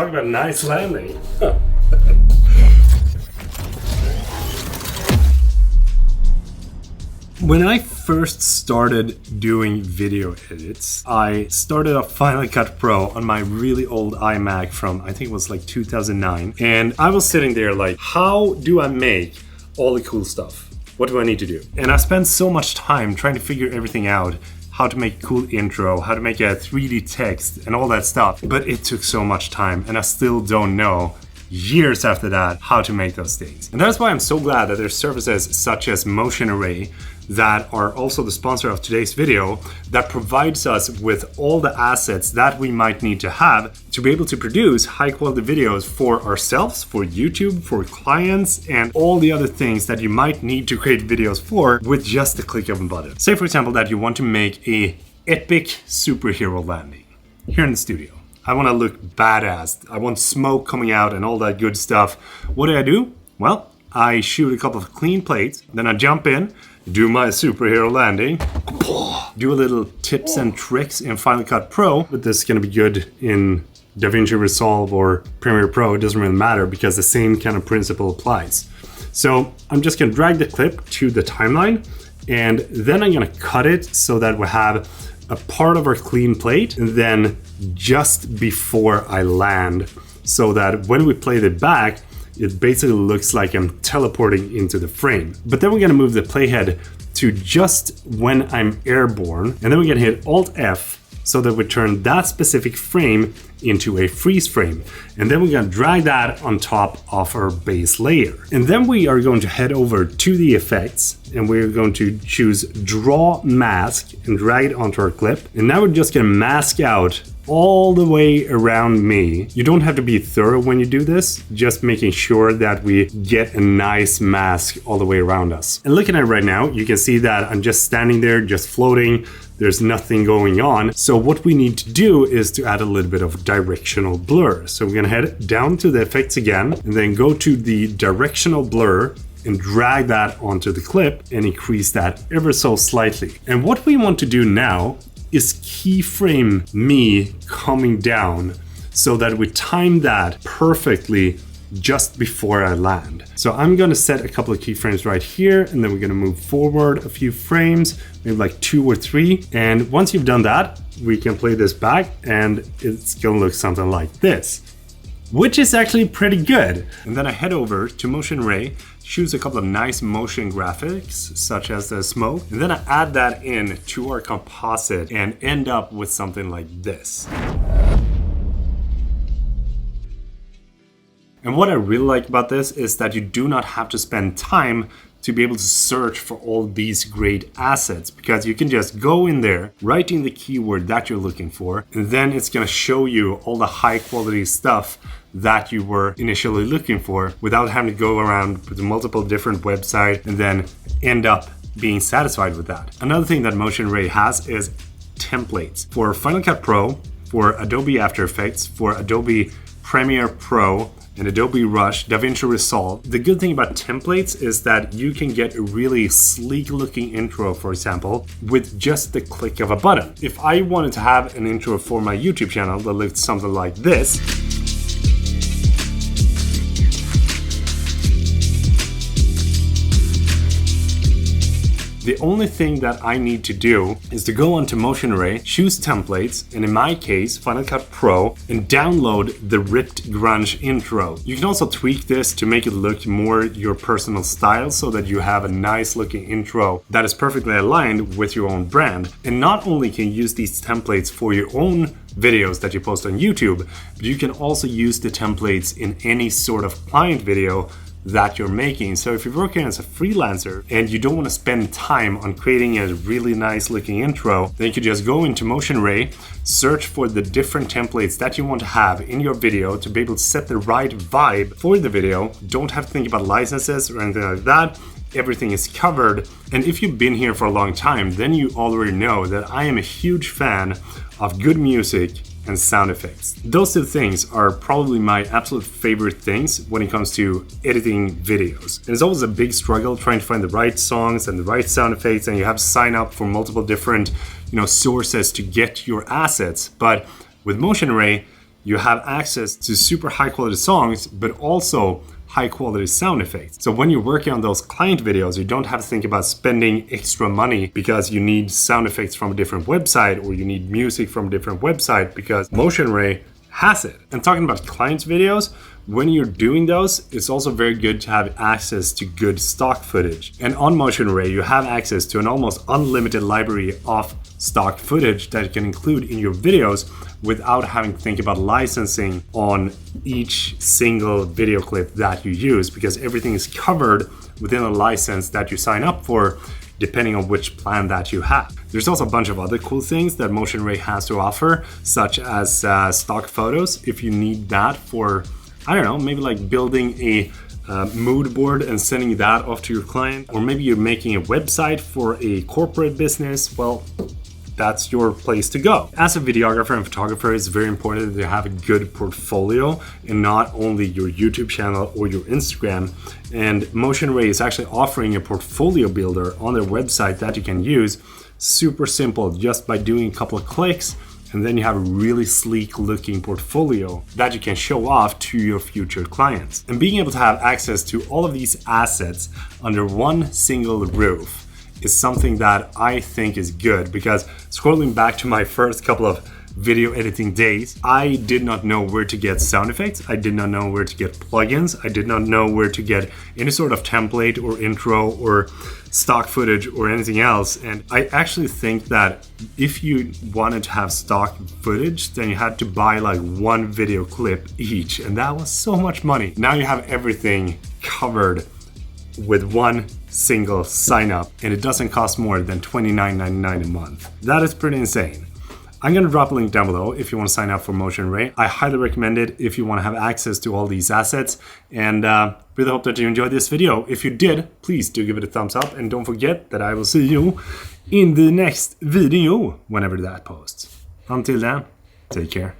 Talk about nice landing. When I first started doing video edits, I started off Final Cut Pro on my really old iMac from, I think it was like 2009. And I was sitting there like, how do I make all the cool stuff? What do I need to do? And I spent so much time trying to figure everything out. How to make a cool intro, how to make a 3D text and all that stuff. But it took so much time and I still don't know years after that how to make those things. And that's why I'm so glad that there's services such as Motion Array that are also the sponsor of today's video that provides us with all the assets that we might need to have to be able to produce high quality videos for ourselves, for YouTube, for clients, and all the other things that you might need to create videos for with just the click of a button. Say for example that you want to make a epic superhero landing here in the studio. I want to look badass. I want smoke coming out and all that good stuff. What do? Well, I shoot a couple of clean plates, then I jump in, do my superhero landing, do a little tips and tricks in Final Cut Pro, but this is going to be good in DaVinci Resolve or Premiere Pro. It doesn't really matter because the same kind of principle applies. So I'm just going to drag the clip to the timeline and then I'm going to cut it so that we have a part of our clean plate and then just before I land so that when we play it back, it basically looks like I'm teleporting into the frame. But then we're gonna move the playhead to just when I'm airborne, and then we're gonna hit Alt F so that we turn that specific frame into a freeze frame. And then we're gonna drag that on top of our base layer. And then we are going to head over to the effects and we're going to choose Draw Mask and drag it onto our clip. And now we're just gonna mask out all the way around me. You don't have to be thorough when you do this, just making sure that we get a nice mask all the way around us. And looking at it right now, you can see that I'm just standing there, just floating. There's nothing going on. So what we need to do is to add a little bit of directional blur. So we're gonna head down to the effects again and then go to the directional blur and drag that onto the clip and increase that ever so slightly. And what we want to do now is keyframe me coming down so that we time that perfectly just before I land. So I'm gonna set a couple of keyframes right here and then we're gonna move forward a few frames, maybe like 2 or 3. And once you've done that, we can play this back and it's gonna look something like this, which is actually pretty good. And then I head over to Motion Array, choose a couple of nice motion graphics, such as the smoke, and then I add that in to our composite and end up with something like this. And what I really like about this is that you do not have to spend time to be able to search for all these great assets, because you can just go in there, write in the keyword that you're looking for, and then it's gonna show you all the high quality stuff that you were initially looking for without having to go around with multiple different websites and then end up being satisfied with that. Another thing that Motion Array has is templates for Final Cut Pro, for Adobe After Effects, for Adobe Premiere Pro, and Adobe Rush, DaVinci Resolve. The good thing about templates is that you can get a really sleek looking intro, for example, with just the click of a button. If I wanted to have an intro for my YouTube channel that looked something like this, the only thing that I need to do is to go onto Motion Array, choose templates, and in my case, Final Cut Pro, and download the ripped grunge intro. You can also tweak this to make it look more your personal style so that you have a nice looking intro that is perfectly aligned with your own brand. And not only can you use these templates for your own videos that you post on YouTube, but you can also use the templates in any sort of client video that you're making. So if you're working as a freelancer and you don't want to spend time on creating a really nice looking intro, then you could just go into Motion Array, search for the different templates that you want to have in your video to be able to set the right vibe for the video. Don't have to think about licenses or anything like that. Everything is covered. And if you've been here for a long time, then you already know that I am a huge fan of good music and sound effects. Those two things are probably my absolute favorite things when it comes to editing videos. And it's always a big struggle trying to find the right songs and the right sound effects, and you have to sign up for multiple different sources to get your assets. But with Motion Array, you have access to super high quality songs, but also high quality sound effects. So when you're working on those client videos, you don't have to think about spending extra money because you need sound effects from a different website or you need music from a different website, because Motion Ray has it. And talking about client videos, when you're doing those, it's also very good to have access to good stock footage. And on Motion Ray, you have access to an almost unlimited library of stock footage that you can include in your videos without having to think about licensing on each single video clip that you use, because everything is covered within a license that you sign up for, depending on which plan that you have. There's also a bunch of other cool things that Motion Ray has to offer, such as stock photos. If you need that for, I don't know, maybe like building a mood board and sending that off to your client, or maybe you're making a website for a corporate business, well, that's your place to go. As a videographer and photographer, it's very important that you have a good portfolio and not only your YouTube channel or your Instagram. And Motion Ray is actually offering a portfolio builder on their website that you can use. Super simple, just by doing a couple of clicks, and then you have a really sleek looking portfolio that you can show off to your future clients. And being able to have access to all of these assets under one single roof is something that I think is good, because scrolling back to my first couple of video editing days, I did not know where to get sound effects. I did not know where to get plugins. I did not know where to get any sort of template or intro or stock footage or anything else. And I actually think that if you wanted to have stock footage, then you had to buy like one video clip each, and that was so much money. Now you have everything covered with one single sign up, and it doesn't cost more than $29.99 a month. That is pretty insane. I'm gonna drop a link down below if you want to sign up for Motion Ray. I highly recommend it if you want to have access to all these assets, and really hope that you enjoyed this video. If you did, please do give it a thumbs up, and don't forget that I will see you in the next video whenever that posts. Until then, take care.